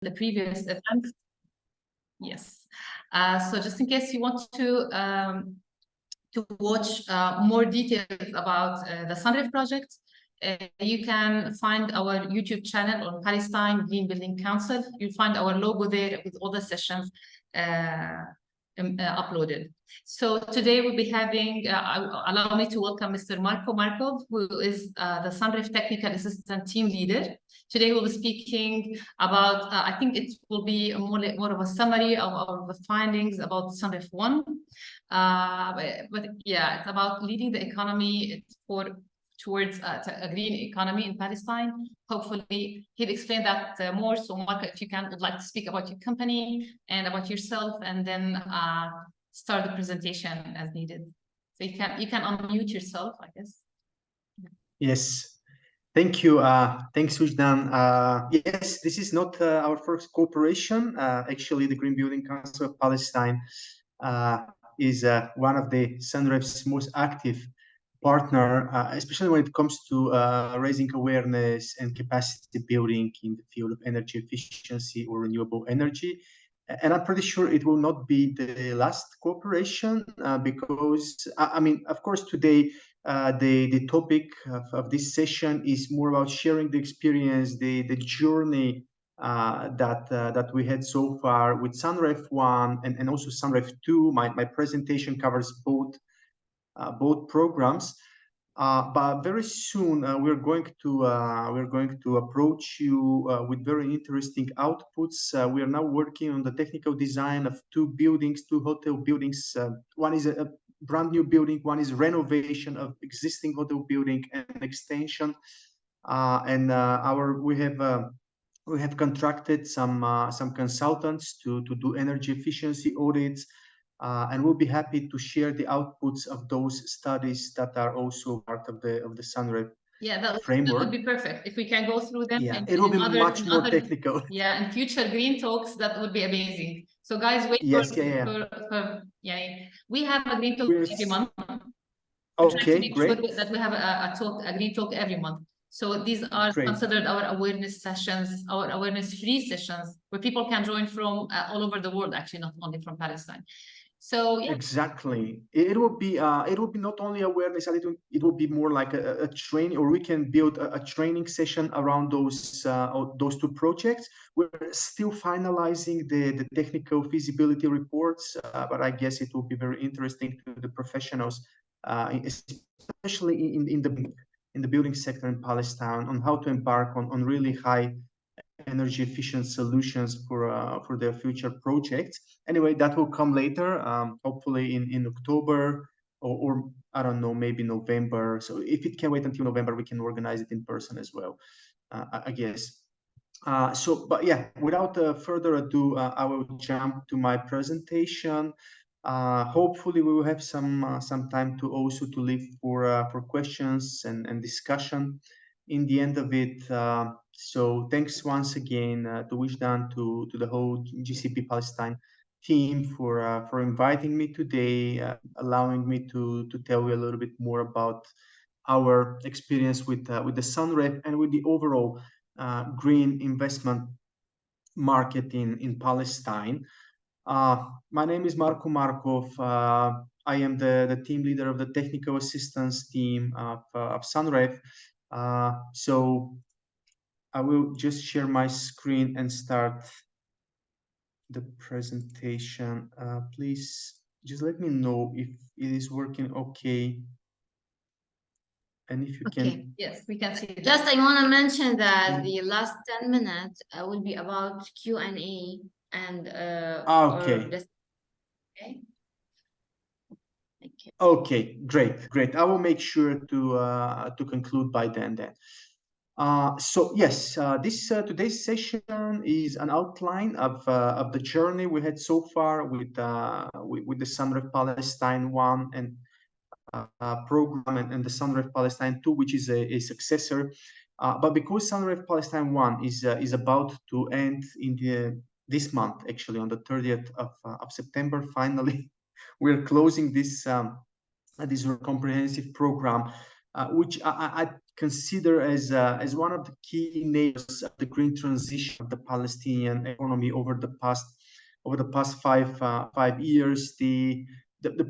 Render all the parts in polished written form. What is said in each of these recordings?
the previous events. Yes. So just in case you want to watch more details about the SUNREF project, you can find our YouTube channel on Palestine Green Building Council. You'll find our logo there with all the sessions uploaded. So today we'll be having, allow me to welcome Mr. Marko Markov, who is the SUNREF Technical Assistant Team Leader. Today we'll be speaking about, I think it will be more of a summary of the findings about SUNREF 1. But yeah, it's about leading the economy towards a green economy in Palestine. Hopefully he'll explain that more. So Marko, if you would like to speak about your company and about yourself, and then start the presentation as needed. So you can unmute yourself, I guess. Yes. Thank you. Thanks, Wijdan. Yes, this is not our first cooperation. Actually, the Green Building Council of Palestine is one of the SUNREF's most active partner, especially when it comes to raising awareness and capacity building in the field of energy efficiency or renewable energy. And I'm pretty sure it will not be the last cooperation because, I mean, of course, today, the topic of this session is more about sharing the experience, the journey that we had so far with SUNREF 1 and also SUNREF 2. My presentation covers both programs. But very soon we're going to approach you with very interesting outputs. We are now working on the technical design of two hotel buildings. One is a brand new building, one is renovation of existing hotel building and extension. We have contracted some consultants to do energy efficiency audits. And we'll be happy to share the outputs of those studies that are also part of the SUNREF framework. That would be perfect. If we can go through them. Yeah, it will be much more technical. Yeah, and future green talks, that would be amazing. So guys, wait for we have a green talk every month. Okay, great. Sure that we have a green talk every month. So these are considered our awareness sessions, our awareness-free sessions, where people can join from all over the world, actually, not only from Palestine. So yeah. Exactly, it will be not only awareness, it will be more like a training, or we can build a training session around those two projects. We're still finalizing the technical feasibility reports, but I guess it will be very interesting to the professionals, especially in the building sector in Palestine, on how to embark on really high energy efficient solutions for their future projects. Anyway, that will come later, hopefully in October or I don't know, maybe November. So if it can wait until November, we can organize it in person as well, I guess. But yeah, without further ado, I will jump to my presentation. Hopefully we will have some time to leave for questions and discussion in the end of it. So thanks once again to Wijdan, to the whole GCP Palestine team for inviting me today, allowing me to tell you a little bit more about our experience with the SUNREF and with the overall green investment market in Palestine. My name is Marko Markov. I am the team leader of the technical assistance team of SUNREF. So I will just share my screen and start the presentation. Please just let me know if it is working okay. And if you can. Yes, we can see that. Just I want to mention that the last 10 minutes will be about Q&A and okay. Okay, great. I will make sure to conclude by then. So yes, this today's session is an outline of the journey we had so far with the SUNREF Palestine 1 and program and the SUNREF Palestine 2, which is a successor. But because SUNREF Palestine 1 is about to end in this month, actually on the 30th of September, finally, we're closing this comprehensive program, which I considered as one of the key enablers of the green transition of the Palestinian economy over the past 5 years. The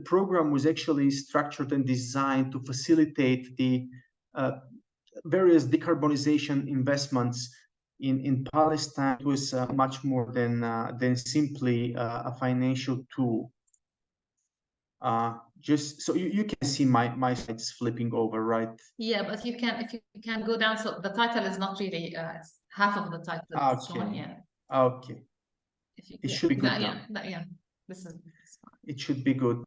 program was actually structured and designed to facilitate the various decarbonization investments in Palestine. It was much more than simply a financial tool. Just so you can see my slides flipping over, right? Yeah, but if you can go down, so the title is not really it's half of the title is shown. Yeah. Okay. It should be good now. Yeah. This is fine. It should be good.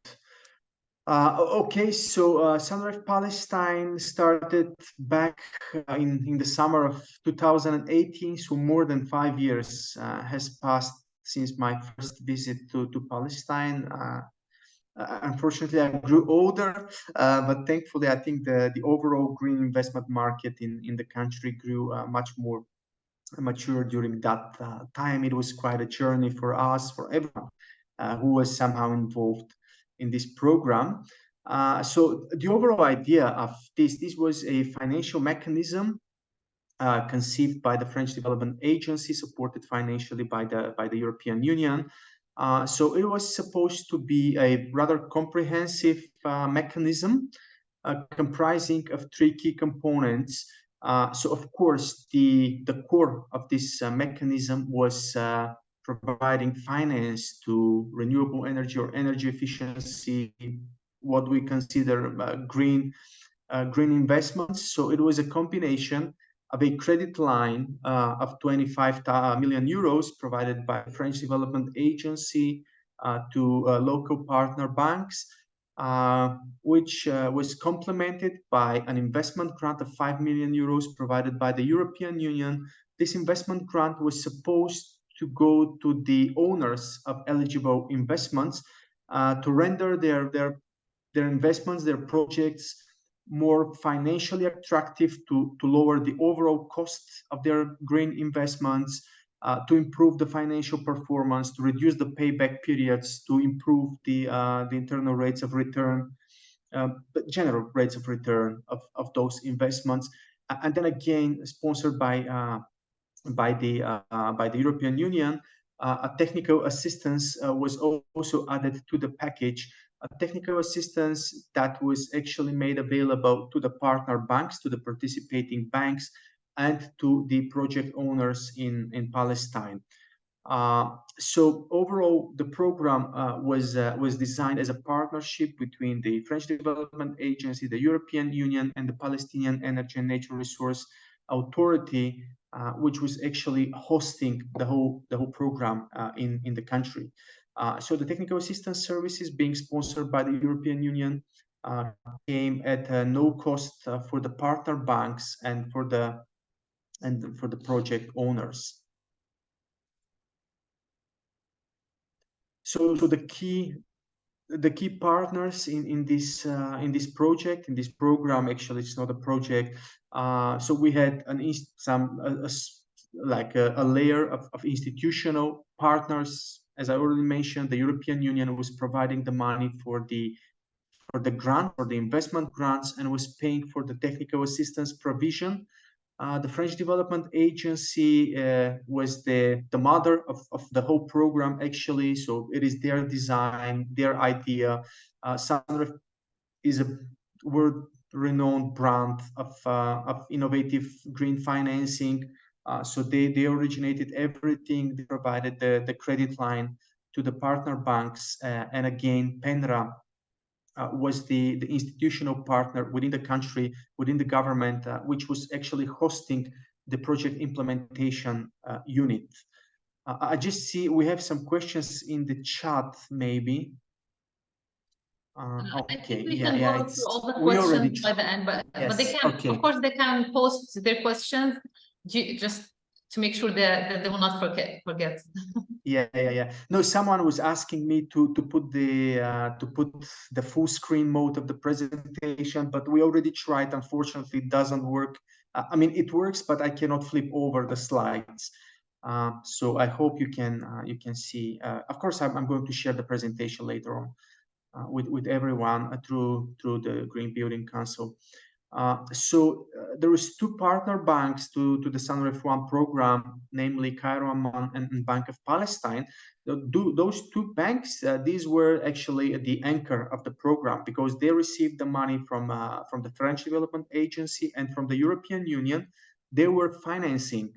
Okay, so SUNREF Palestine started back in the summer of 2018, so more than 5 years has passed since my first visit to Palestine. Unfortunately, I grew older, but thankfully, I think the overall green investment market in the country grew much more mature during that time. It was quite a journey for us, for everyone who was somehow involved in this program. So the overall idea of this was a financial mechanism conceived by the French Development Agency, supported financially by the European Union. So it was supposed to be a rather comprehensive mechanism comprising of 3 key components. So of course, the core of this mechanism was providing finance to renewable energy or energy efficiency, what we consider green investments. So it was a combination of a credit line of 25 million euros provided by the French Development Agency to local partner banks, which was complemented by an investment grant of 5 million euros provided by the European Union. This investment grant was supposed to go to the owners of eligible investments to render their investments, their projects more financially attractive, to lower the overall costs of their green investments, to improve the financial performance, to reduce the payback periods, to improve the internal rates of return, the general rates of return of those investments. And then again, sponsored by the European Union, a technical assistance was also added to the package. A technical assistance that was actually made available to the partner banks, to the participating banks, and to the project owners in Palestine. So overall, the program was designed as a partnership between the French Development Agency, the European Union, and the Palestinian Energy and Natural Resource Authority, which was actually hosting the whole program in the country. So the technical assistance services, being sponsored by the European Union, came at no cost for the partner banks and for the project owners. So the key partners in this project, in this program, actually it's not a project. So we had a layer of institutional partners. As I already mentioned, the European Union was providing the money for the grant, for the investment grants, and was paying for the technical assistance provision. The French Development Agency was the mother of the whole program, actually. So it is their design, their idea. SUNREF is a world-renowned brand of innovative green financing. So they originated everything. They provided the credit line to the partner banks, and again, PENRA was the institutional partner within the country, within the government, which was actually hosting the project implementation unit. I just see we have some questions in the chat, maybe. Okay, I think we can go through all the questions by the end, but they can, of course, they can post their questions just to make sure that they will not forget. Yeah. No, someone was asking me to put the full screen mode of the presentation, but we already tried. Unfortunately, it doesn't work. I mean, it works, but I cannot flip over the slides. So I hope you can see. Of course, I'm going to share the presentation later on with everyone through the Green Building Council. There is two partner banks to the SUNREF 1 program, namely Cairo Amman and Bank of Palestine. Those two banks, these were actually the anchor of the program because they received the money from the French Development Agency and from the European Union. They were financing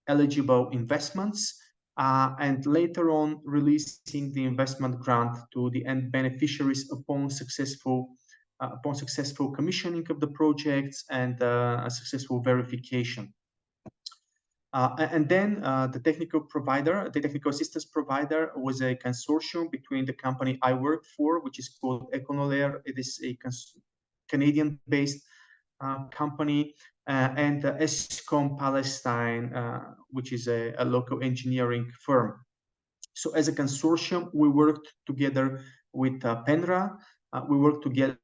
eligible investments and later on releasing the investment grant to the end beneficiaries upon successful commissioning of the projects and a successful verification. And then the technical assistance provider was a consortium between the company I work for, which is called Econolair. It is a Canadian-based company, and SUNREF Palestine, which is a local engineering firm. So as a consortium, we worked together with PENRA. We worked together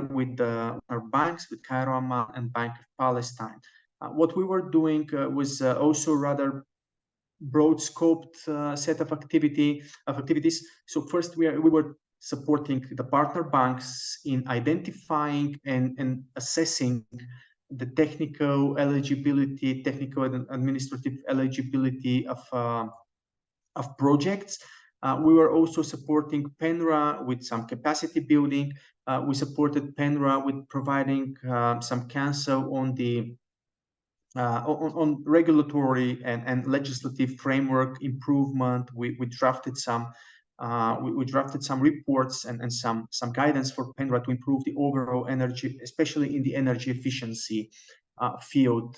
with our banks, with Cairo Amman and Bank of Palestine. What we were doing was also rather broad scoped set of activities. So first we were supporting the partner banks in identifying and assessing the technical eligibility, technical and administrative eligibility of projects. We were also supporting PENRA with some capacity building. We supported PENRA with providing some counsel on the on regulatory and legislative framework improvement. We drafted some reports and some guidance for PENRA to improve the overall energy, especially in the energy efficiency field.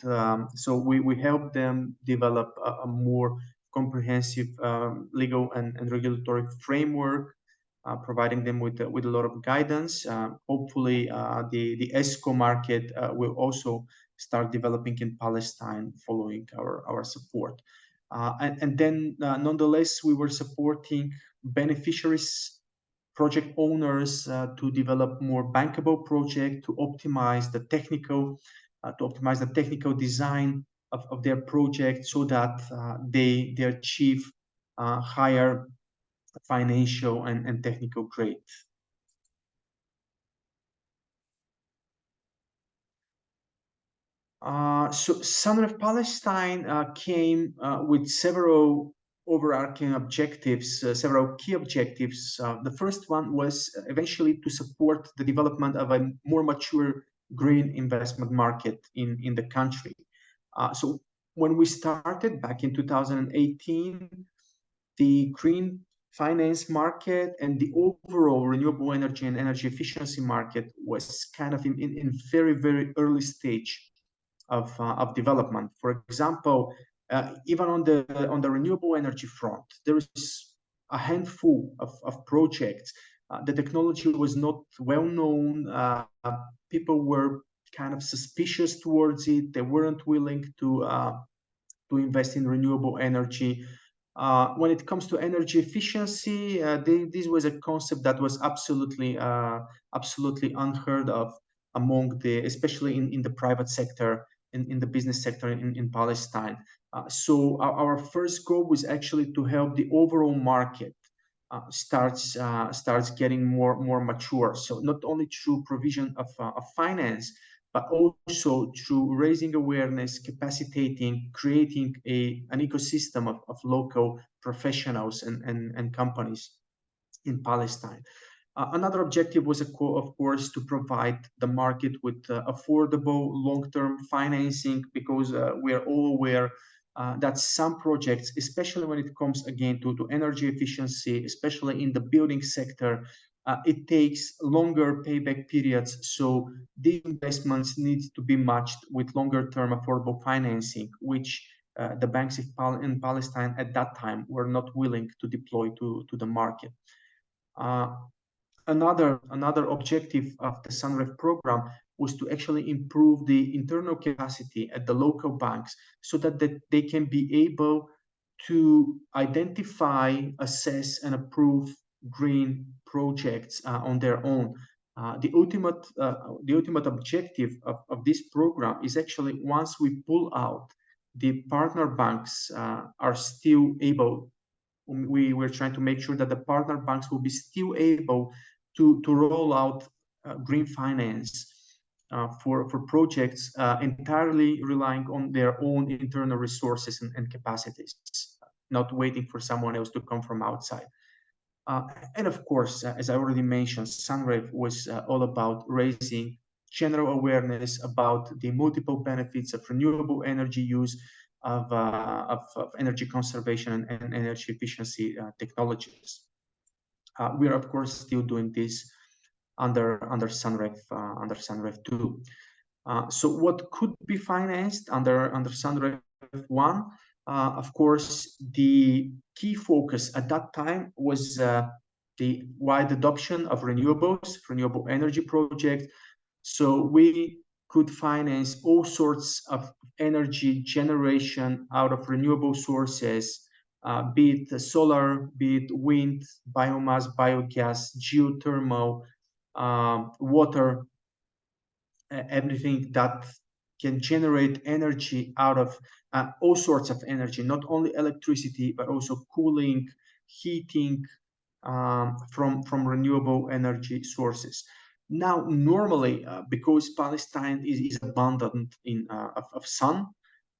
So we helped them develop a more comprehensive legal and regulatory framework, providing them with a lot of guidance. Hopefully, the ESCO market will also start developing in Palestine following our support. And then, nonetheless, we were supporting beneficiaries, project owners to develop more bankable project, to optimize the technical design of their project so that they achieve higher financial and technical grade. So SUNREF Palestine came with several overarching objectives, several key objectives. The first one was eventually to support the development of a more mature green investment market in the country. So when we started back in 2018, the green finance market and the overall renewable energy and energy efficiency market was kind of in very, very early stage of development. For example, even on the renewable energy front, there is a handful of projects. The technology was not well known. People were kind of suspicious towards it. They weren't willing to invest in renewable energy. When it comes to energy efficiency, this was a concept that was absolutely unheard of among especially in the private sector, in the business sector in Palestine. So our first goal was actually to help the overall market starts getting more mature. So not only through provision of finance, but also through raising awareness, capacitating, creating an ecosystem of local professionals and companies in Palestine. Another objective was, of course, to provide the market with affordable long-term financing, because we are all aware that some projects, especially when it comes again to energy efficiency, especially in the building sector, it takes longer payback periods. So these investments need to be matched with longer-term affordable financing, which the banks in Palestine at that time were not willing to deploy to the market. Another objective of the SUNREF program was to actually improve the internal capacity at the local banks so that they can be able to identify, assess, and approve green projects on their own. The ultimate objective of this program is actually, once we pull out, the partner banks are still able. We're trying to make sure that the partner banks will be still able to roll out green finance for projects entirely relying on their own internal resources and capacities, not waiting for someone else to come from outside. And of course, as I already mentioned, SUNREF was all about raising general awareness about the multiple benefits of renewable energy use, of energy conservation and energy efficiency technologies. We are, of course, still doing this under SUNREF 2. So what could be financed under SUNREF 1? Of course, the key focus at that time was the wide adoption of renewable energy projects. So we could finance all sorts of energy generation out of renewable sources, be it solar, be it wind, biomass, biogas, geothermal, water, everything that can generate energy out of all sorts of energy, not only electricity, but also cooling, heating from renewable energy sources. Now, normally, because Palestine is abundant of sun,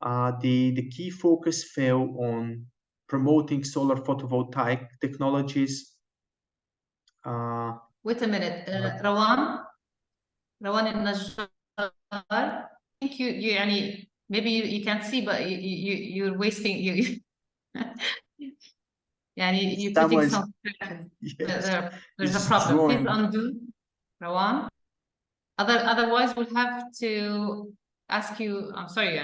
the key focus fell on promoting solar photovoltaic technologies. Wait a minute, Rawan al-Najjar, I think you maybe you can't see, but you're wasting you're putting some yes, there's a problem. Please undo, Rawan. Otherwise, we'll have to ask you. I'm sorry,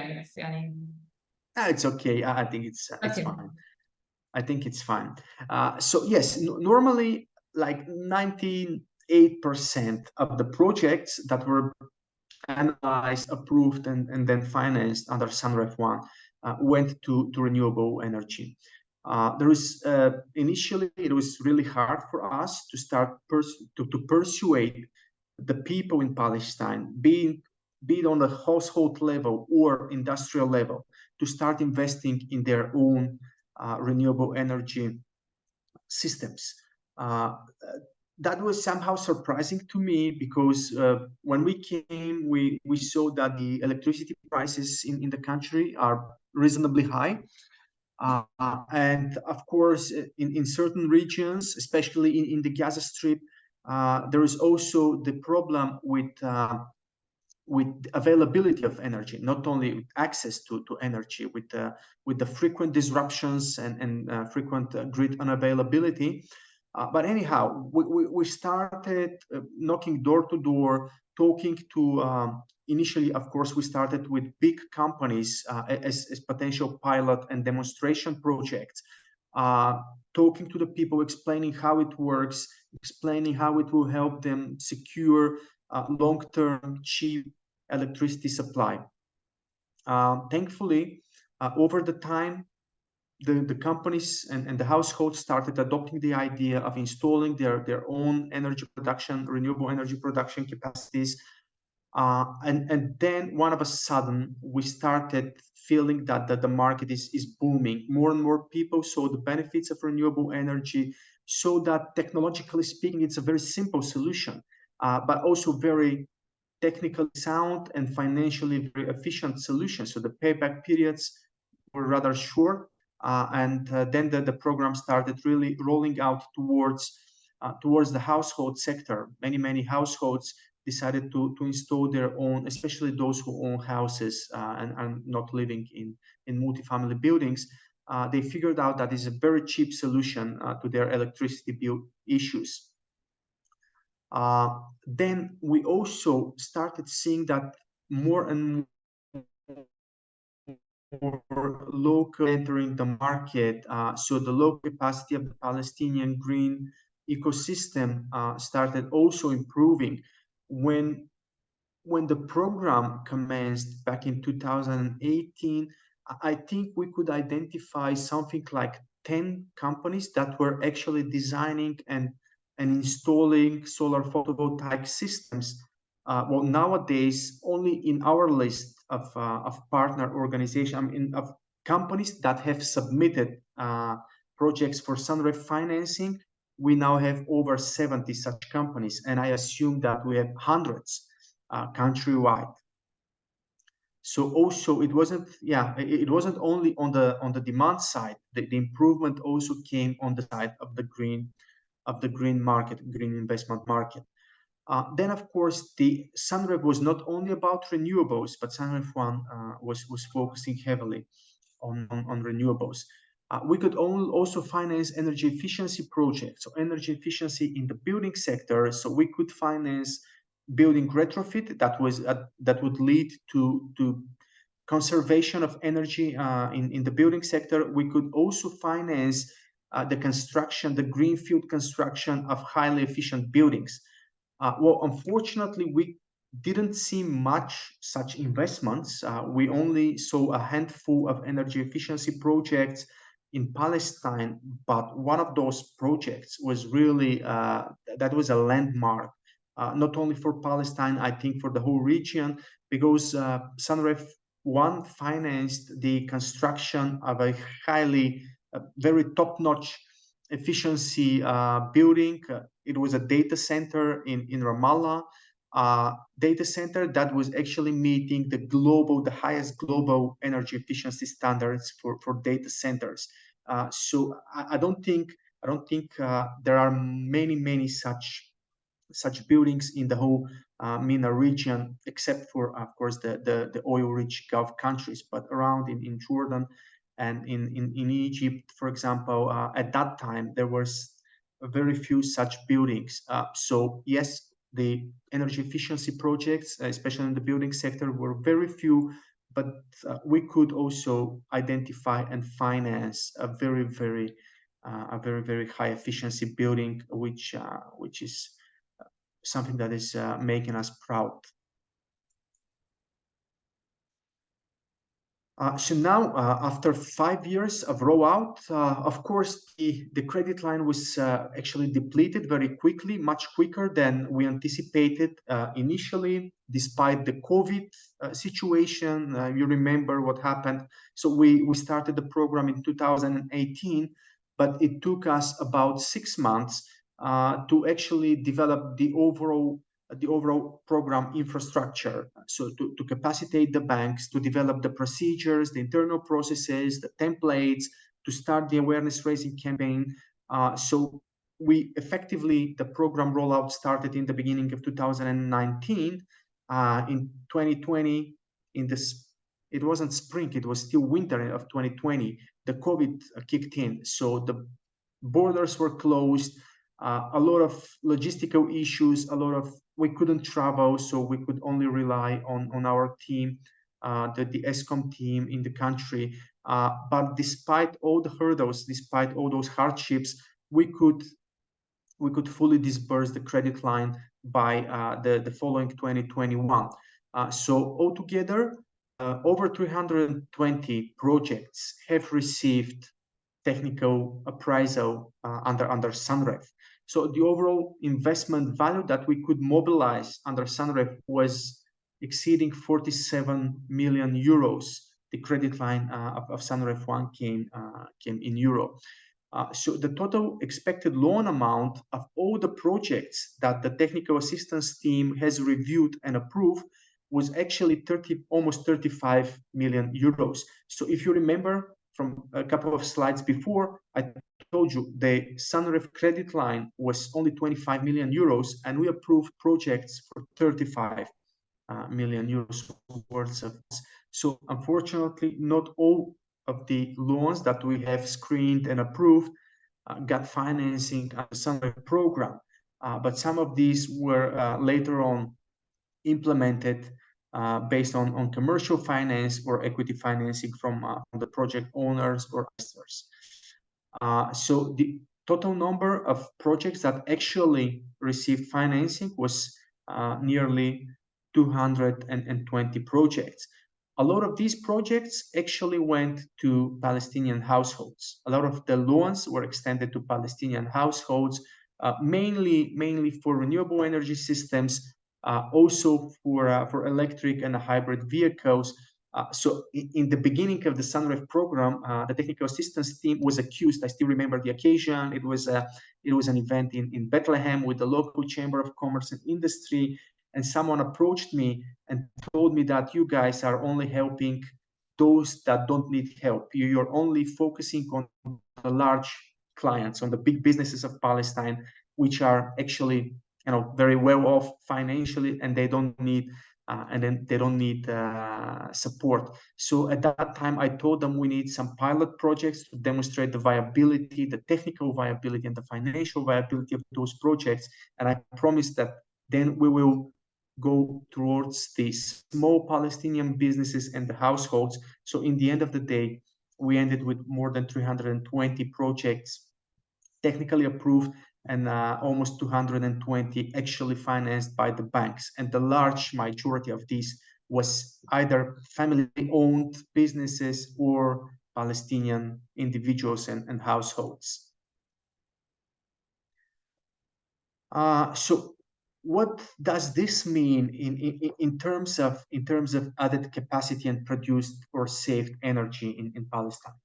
it's okay. I think it's okay. fine. I think it's fine. So yes, normally like 98% of the projects that were analyzed, approved, and then financed under SUNREF 1 went to renewable energy. Initially, it was really hard for us to start to persuade the people in Palestine, be it on the household level or industrial level, to start investing in their own renewable energy systems. That was somehow surprising to me because when we came, we saw that the electricity prices in the country are reasonably high. And of course, in certain regions, especially in the Gaza Strip, there is also the problem with availability of energy, not only with access to energy, with the frequent disruptions and frequent grid unavailability. But anyhow, we started knocking door to door, talking to, initially, of course, we started with big companies as potential pilot and demonstration projects, talking to the people, explaining how it works, explaining how it will help them secure long-term, cheap electricity supply. Thankfully, over the time, the companies and the households started adopting the idea of installing their own energy production, renewable energy production capacities. And then one of a sudden, we started feeling that the market is booming. More and more people saw the benefits of renewable energy, so that technologically speaking, it's a very simple solution, but also very technically sound and financially very efficient solution. So the payback periods were rather short. And then the program started really rolling out towards the household sector. Many households decided to install their own, especially those who own houses and are not living in multifamily buildings. They figured out that is a very cheap solution to their electricity bill issues. Then we also started seeing that more and more local entering the market. So the local capacity of the Palestinian green ecosystem started also improving. When the program commenced back in 2018, I think we could identify something like 10 companies that were actually designing and installing solar photovoltaic systems. Well, nowadays, only in our list of partner organizations, of companies that have submitted projects for SUNREF financing, we now have over 70 such companies, and I assume that we have hundreds countrywide. So also it wasn't only on the demand side. The improvement also came on the side of the green market, green investment market. Then of course the SUNREF was not only about renewables, but SUNREF One was focusing heavily on renewables. We could also finance energy efficiency projects, so energy efficiency in the building sector. So we could finance building retrofit that would lead to conservation of energy in the building sector. We could also finance the greenfield construction of highly efficient buildings. Well, unfortunately, we didn't see much such investments. We only saw a handful of energy efficiency projects in Palestine, but one of those projects was really that was a landmark, not only for Palestine, I think for the whole region, because SUNREF One financed the construction of a very top-notch efficiency building. It was a data center in Ramallah, data center that was actually meeting the highest global energy efficiency standards for data centers. So I don't think there are many such buildings in the whole MENA region, except for, of course, the oil-rich Gulf countries. But around in Jordan and in Egypt, for example, at that time there was very few such buildings. So yes, the energy efficiency projects, especially in the building sector, were very few, but we could also identify and finance a very high efficiency building, which is something that is making us proud. So now, after 5 years of rollout, of course, the credit line was actually depleted very quickly, much quicker than we anticipated initially, despite the COVID situation. You remember what happened. So we started the program in 2018, but it took us about 6 months to actually develop the overall program infrastructure. So to capacitate the banks, to develop the procedures, the internal processes, the templates, to start the awareness raising campaign. So the program rollout started in the beginning of 2019. In 2020, it wasn't spring, it was still winter of 2020, the COVID kicked in. So the borders were closed, a lot of logistical issues, we couldn't travel, so we could only rely on our team, the ESCOM team in the country. But despite all the hurdles, despite all those hardships, we could fully disburse the credit line by the following 2021. So altogether, over 320 projects have received technical appraisal under SUNREF. So the overall investment value that we could mobilize under SUNREF was exceeding 47 million euros. The credit line of SUNREF One came in euro. So the total expected loan amount of all the projects that the technical assistance team has reviewed and approved was actually almost 35 million euros. So if you remember from a couple of slides before, I told you the SUNREF credit line was only 25 million euros, and we approved projects for 35 million euros worth of. So unfortunately, not all of the loans that we have screened and approved got financing under the SUNREF program, but some of these were later on implemented based on commercial finance or equity financing from the project owners or investors. So the total number of projects that actually received financing was nearly 220 projects. A lot of these projects actually went to Palestinian households. A lot of the loans were extended to Palestinian households, mainly for renewable energy systems, also for electric and hybrid vehicles. So in the beginning of the SUNREF program, the technical assistance team was accused. I still remember the occasion. It was an event in Bethlehem with the local chamber of commerce and industry. and someone approached me and told me that you guys are only helping those that don't need help. You're only focusing on the large clients, on the big businesses of Palestine, which are actually, very well off financially, and they don't need support. So at that time, I told them we need some pilot projects to demonstrate the viability, the technical viability, and the financial viability of those projects. And I promised that then we will go towards the small Palestinian businesses and the households. So in the end of the day, we ended with more than 320 projects technically approved, and almost 220 actually financed by the banks. And the large majority of these was either family-owned businesses or Palestinian individuals and households. So what does this mean in terms of added capacity and produced or saved energy in Palestine?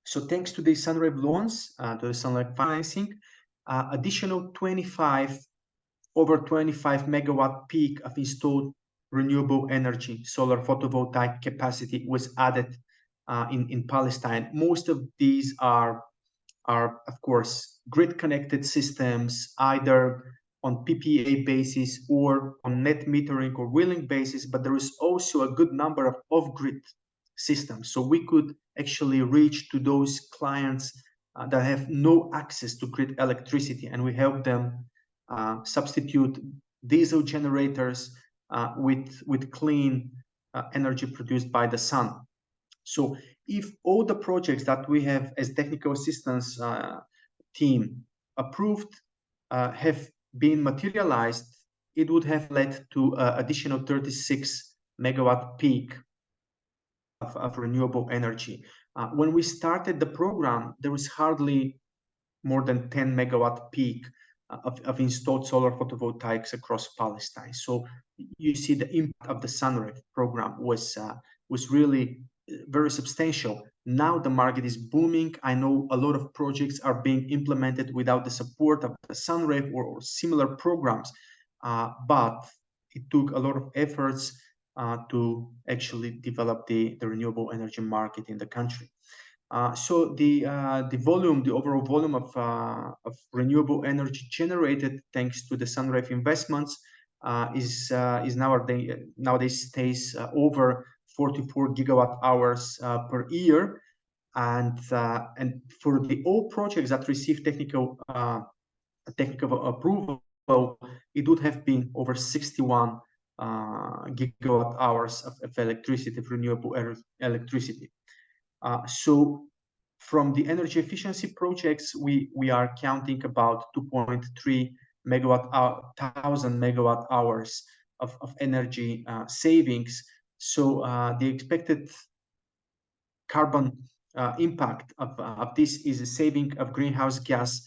So thanks to the SUNREF loans, to the SUNREF financing, additional over 25 megawatt peak of installed renewable energy, solar photovoltaic capacity was added in Palestine. Most of these are of course grid connected systems, either on PPA basis or on net metering or wheeling basis, but there is also a good number of off-grid systems. So we could actually reach to those clients that have no access to grid electricity, and we help them substitute diesel generators with clean energy produced by the sun. So if all the projects that we have as technical assistance team approved have been materialized, it would have led to additional 36 megawatt peak of renewable energy. When we started the program, there was hardly more than 10 megawatt peak of installed solar photovoltaics across Palestine. So you see the impact of the SUNREF program was really very substantial. Now the market is booming. I know a lot of projects are being implemented without the support of the SUNREF or similar programs, but it took a lot of efforts to actually develop the renewable energy market in the country. So the overall volume of renewable energy generated thanks to the SUNREF investments is nowadays stays over 44 gigawatt hours per year, and for the all projects that receive technical approval, it would have been over 61 gigawatt hours of electricity, of renewable electricity. So from the energy efficiency projects, we are counting about 2.3 thousand megawatt hours of energy savings. So the expected carbon impact of this is a saving of greenhouse gas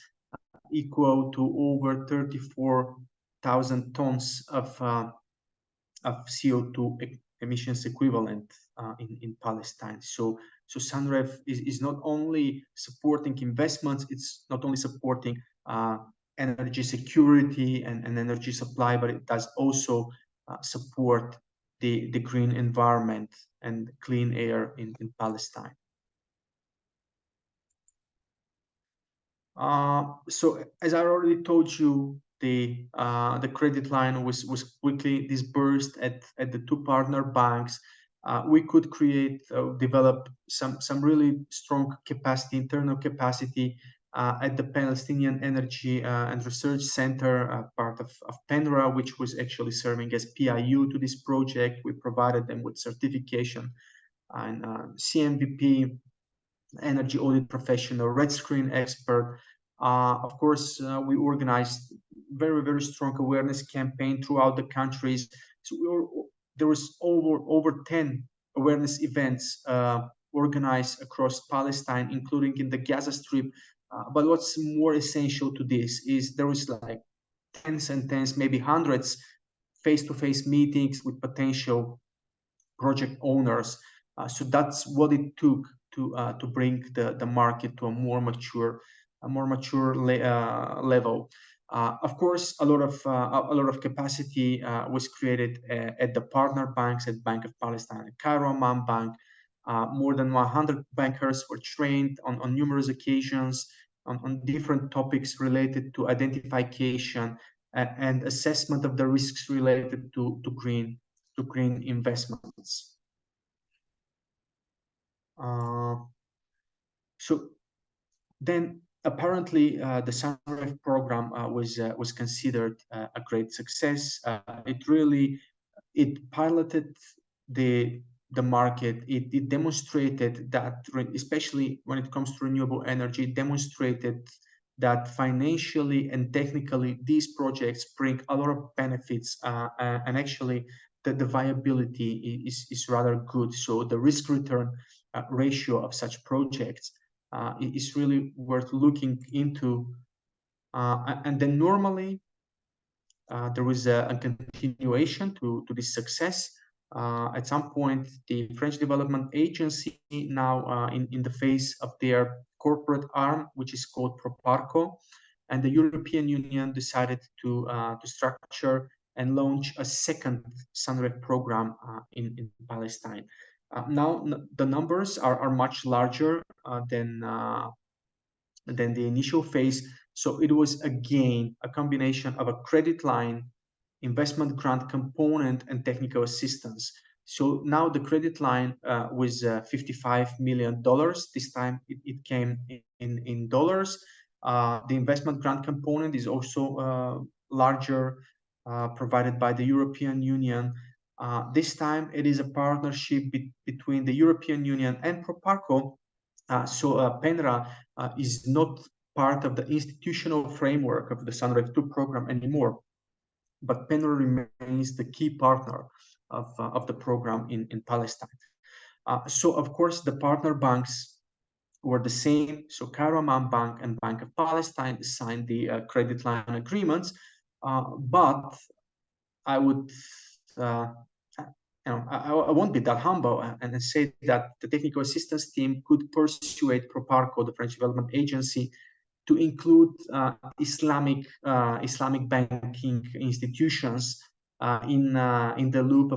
equal to over 34,000 tons of CO2 emissions equivalent in Palestine. So SUNREF is not only supporting investments, it's not only supporting energy security and energy supply, but it does also support the green environment and clean air in Palestine. So as I already told you, the credit line was quickly disbursed at the two partner banks. We could develop some really strong capacity, internal capacity at the Palestinian Energy and Research Center, part of PENRA, which was actually serving as PIU to this project. We provided them with certification and CMVP, energy audit professional, red screen expert. Of course, we organized very strong awareness campaign throughout the countries. So there was over 10 awareness events organized across Palestine, including in the Gaza Strip. But what's more essential to this is there was like tens and tens, maybe hundreds, face-to-face meetings with potential project owners. So that's what it took to bring the market to a more mature level. Of course, a lot of capacity was created at the partner banks, at Bank of Palestine, at Cairo Amman Bank. More than 100 bankers were trained on numerous occasions on different topics related to identification and assessment of the risks related to green investments. So then apparently the SUNREF program was considered a great success. It piloted the market. It demonstrated that, especially when it comes to renewable energy, demonstrated that financially and technically these projects bring a lot of benefits, and actually the viability is rather good. So the risk return ratio of such projects is really worth looking into. And then normally there was a continuation to this success. At some point, the French Development Agency, now in the phase of their corporate arm, which is called Proparco, and the European Union decided to structure and launch a second SUNREF program in Palestine. Now the numbers are much larger than the initial phase. So it was again a combination of a credit line, investment grant component, and technical assistance. So now the credit line was $55 million. This time it came in dollars. The investment grant component is also larger, provided by the European Union. This time it is a partnership between the European Union and Proparco. So PENRA is not part of the institutional framework of the SUNREF 2 program anymore, but PENRA remains the key partner of the program in Palestine. So of course the partner banks were the same. So Cairo Amman Bank and Bank of Palestine signed the credit line agreements, but I would I won't be that humble and say that the technical assistance team could persuade Proparco, the French Development Agency, to include Islamic banking institutions in the loop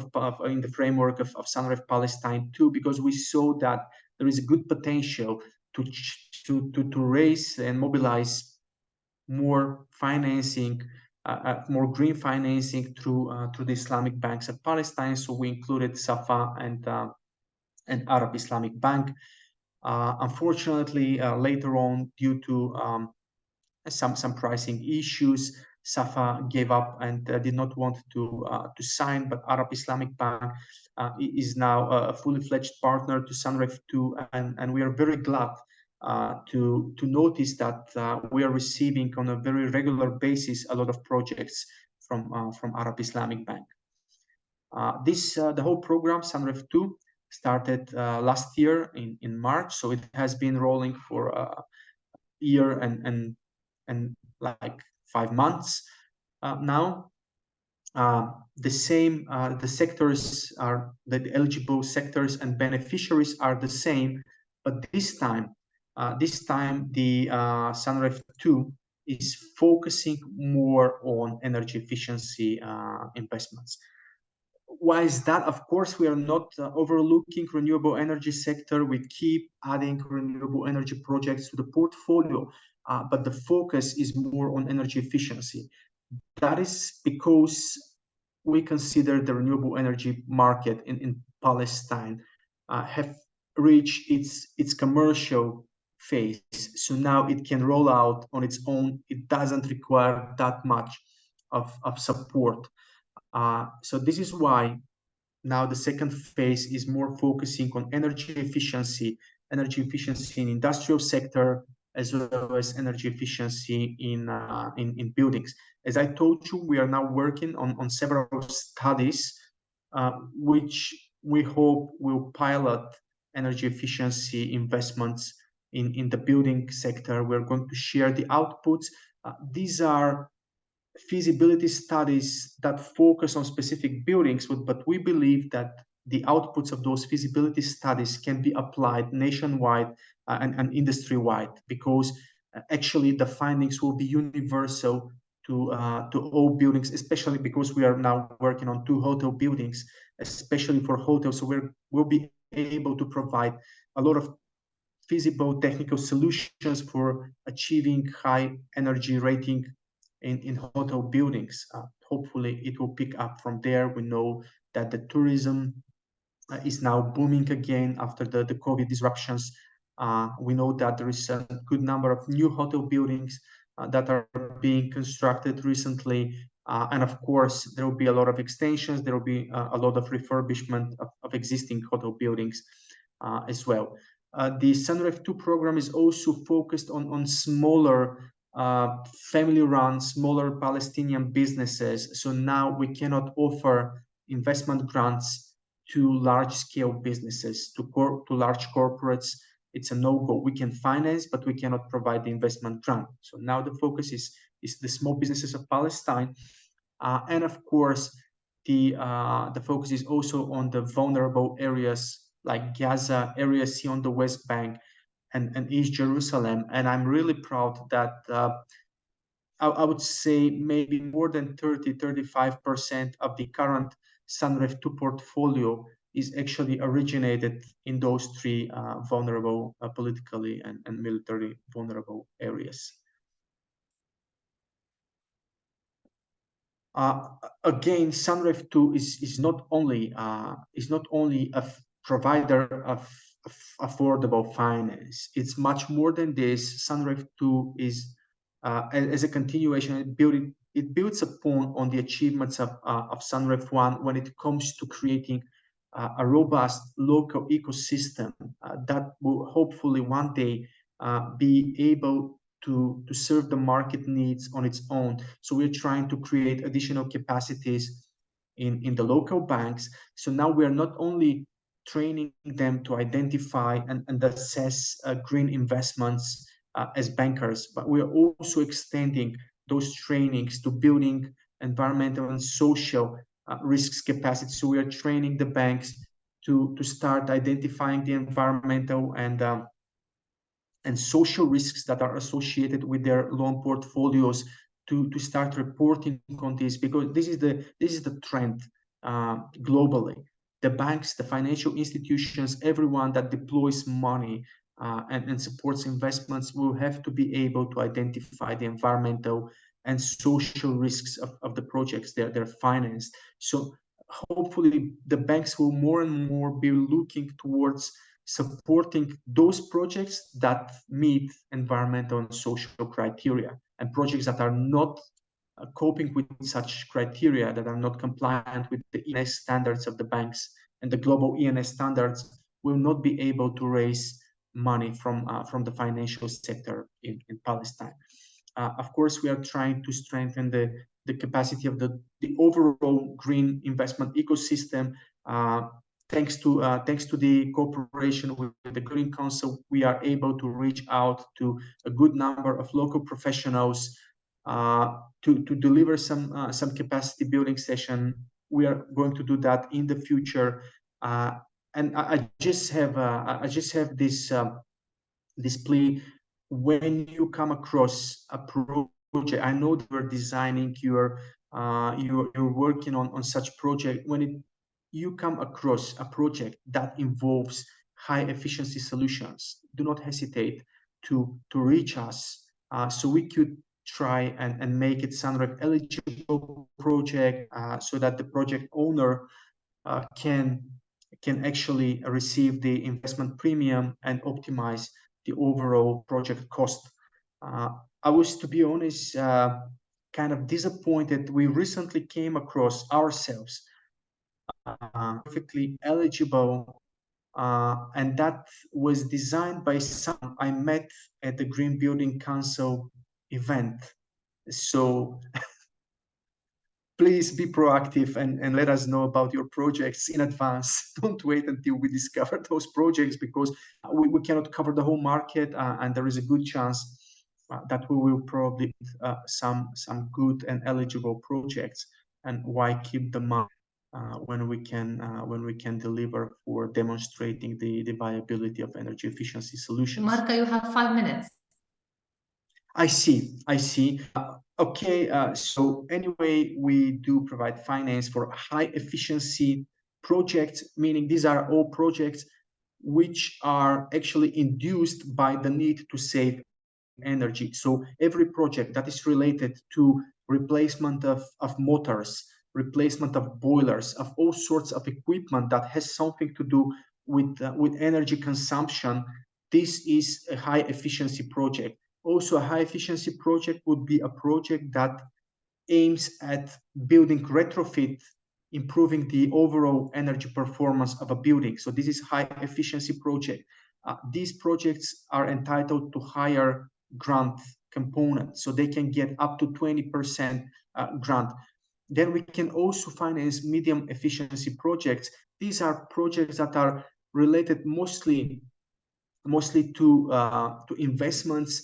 in the framework of SUNREF Palestine too, because we saw that there is a good potential to raise and mobilize more financing, more green financing through the Islamic banks of Palestine. So we included Safa and Arab Islamic Bank. Unfortunately, later on, due to some pricing issues, Safa gave up and did not want to sign. But Arab Islamic Bank is now a fully fledged partner to SUNREF 2, and we are very glad to notice that we are receiving on a very regular basis a lot of projects from Arab Islamic Bank. The whole program, SUNREF 2, started last year in March, so it has been rolling for a year and like 5 months now. The sectors are the eligible sectors and beneficiaries are the same, but this time the SUNREF 2 is focusing more on energy efficiency investments. Why is that? Of course, we are not overlooking renewable energy sector. We keep adding renewable energy projects to the portfolio, but the focus is more on energy efficiency. That is because we consider the renewable energy market in Palestine have reached its commercial phase. So now it can roll out on its own. It doesn't require that much of support. So this is why now the second phase is more focusing on energy efficiency in industrial sector, as well as energy efficiency in buildings. As I told you, we are now working on several studies, which we hope will pilot energy efficiency investments in the building sector. We're going to share the outputs. These are feasibility studies that focus on specific buildings, but we believe that the outputs of those feasibility studies can be applied nationwide and industry-wide, because actually the findings will be universal all buildings, especially because we are now working on 2 hotel buildings, especially for hotels. So we'll be able to provide a lot of feasible technical solutions for achieving high energy rating in hotel buildings. Hopefully it will pick up from there. We know that the tourism is now booming again after the COVID disruptions. We know that there is a good number of new hotel buildings that are being constructed recently. And of course, there will be a lot of extensions. There will be a lot of refurbishment of existing hotel buildings as well. The SUNREF 2 program is also focused on smaller family-run, smaller Palestinian businesses. So now we cannot offer investment grants to large-scale businesses, to large corporates. It's a no-go. We can finance, but we cannot provide the investment grant. So now the focus is the small businesses of Palestine, and of course, the focus is also on the vulnerable areas like Gaza, Area C on the West Bank, and East Jerusalem. And I'm really proud that I would say maybe more than 35% of the current SUNREF 2 portfolio is actually originated in those 3 vulnerable, politically and militarily vulnerable areas. Again, SUNREF 2 is not only a provider of affordable finance. It's much more than this. SUNREF 2 is as a continuation. It builds upon on the achievements of SUNREF 1 when it comes to creating a robust local ecosystem that will hopefully one day be able to serve the market needs on its own. So we're trying to create additional capacities in the local banks. So now we are not only training them to identify and assess green investments as bankers, but we are also extending those trainings to building environmental and social risks capacity. So we are training the banks to start identifying the environmental and social risks that are associated with their loan portfolios, to start reporting on this, because this is the trend globally. The banks, the financial institutions, everyone that deploys money and supports investments will have to be able to identify the environmental and social risks of the projects they're financed. So hopefully the banks will more and more be looking towards supporting those projects that meet environmental and social criteria, and projects that are not coping with such criteria, that are not compliant with the ENS standards of the banks and the global ENS standards, will not be able to raise money from the financial sector in Palestine. Of course, we are trying to strengthen the capacity of the overall green investment ecosystem. Thanks to the cooperation with the Green Council, we are able to reach out to a good number of local professionals to deliver some capacity building session. We are going to do that in the future, and I just have this this plea. When you come across a project, I know that you're designing, you're working on such project. When you come across a project that involves high efficiency solutions, do not hesitate to reach us, so we could try and make it SUNREF eligible project, so that the project owner can actually receive the investment premium and optimize the overall project cost. I was, to be honest, kind of disappointed. We recently came across ourselves perfectly eligible, and that was designed by someone I met at the Green Building Council event. So please be proactive and let us know about your projects in advance. Don't wait until we discover those projects, because we cannot cover the whole market, and there is a good chance that we will probably some good and eligible projects. And why keep the money when we can deliver for demonstrating the viability of energy efficiency solutions? Marco, you have 5 minutes. I see. Okay, so anyway, we do provide finance for high efficiency projects, meaning these are all projects which are actually induced by the need to save energy. So every project that is related to replacement of motors, replacement of boilers, of all sorts of equipment that has something to do with energy consumption, this is a high efficiency project. Also, a high efficiency project would be a project that aims at building retrofit, improving the overall energy performance of a building. So this is high efficiency project. These projects are entitled to higher grant component, so they can get up to 20% grant. Then we can also finance medium efficiency projects. These are projects that are related mostly to investments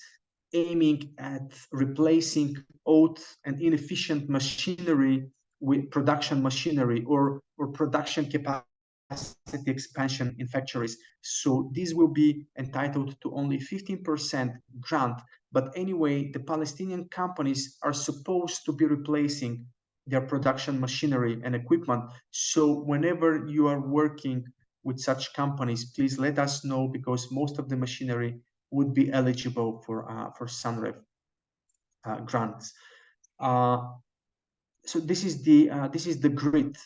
aiming at replacing old and inefficient machinery with production machinery or production capacity expansion in factories. So these will be entitled to only 15% grant. But anyway, the Palestinian companies are supposed to be replacing their production machinery and equipment. So whenever you are working with such companies, please let us know, because most of the machinery would be eligible for SUNREF grants. So this is the grid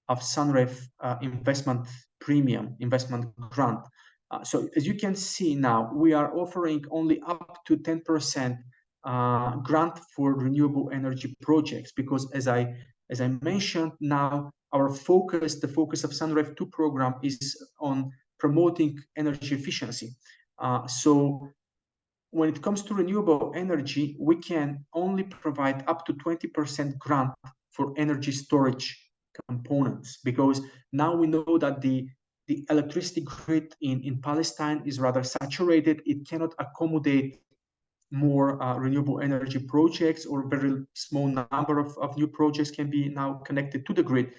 of SUNREF investment premium, investment grant. So as you can see now, we are offering only up to 10% grant for renewable energy projects, because as I mentioned, now our focus, the focus of SUNREF 2 program, is on promoting energy efficiency. So when it comes to renewable energy, we can only provide up to 20% grant for energy storage components, because now we know that the electricity grid in Palestine is rather saturated. It cannot accommodate more renewable energy projects, or very small number of new projects can be now connected to the grid.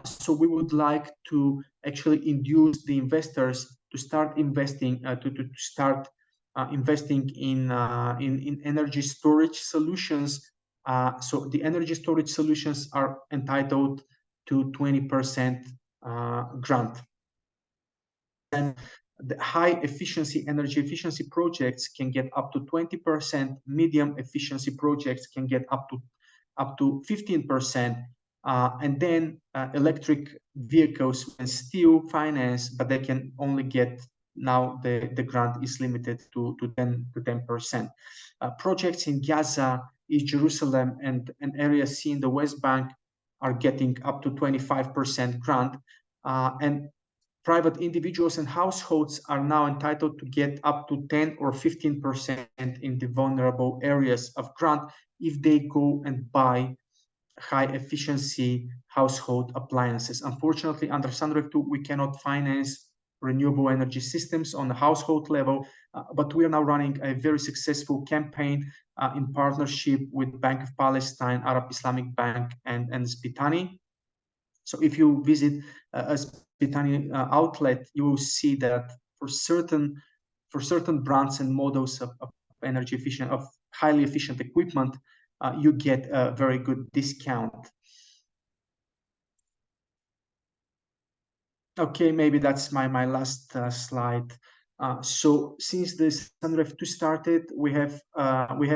So we would like to actually induce the investors to start investing, investing in energy storage solutions. So the energy storage solutions are entitled to 20% grant. And the high efficiency, energy efficiency projects can get up to 20%. Medium efficiency projects can get up to 15%. And then electric vehicles can still finance, but they can only get, now the grant is limited to 10%. Projects in Gaza, East Jerusalem, and Area C in the West Bank are getting up to 25% grant. And private individuals and households are now entitled to get up to 10 or 15% in the vulnerable areas of grant if they go and buy high efficiency household appliances. Unfortunately, under SUNREF 2, we cannot finance renewable energy systems on the household level, but we are now running a very successful campaign in partnership with Bank of Palestine, Arab Islamic Bank, and Spitani. So if you visit a Spitani outlet, you will see that for certain brands and models of energy efficient, of highly efficient equipment, you get a very good discount. Okay, maybe that's my last slide. So since this SUNREF 2 started, we have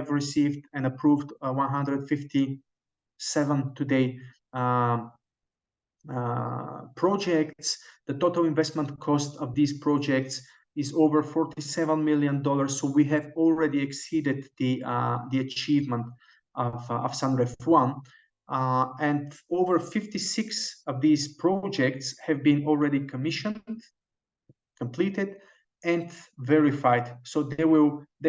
received and approved 157 today projects. The total investment cost of these projects is over $47 million. So we have already exceeded the achievement of SUNREF 1. And over 56 of these projects have been already commissioned, completed, and verified. So they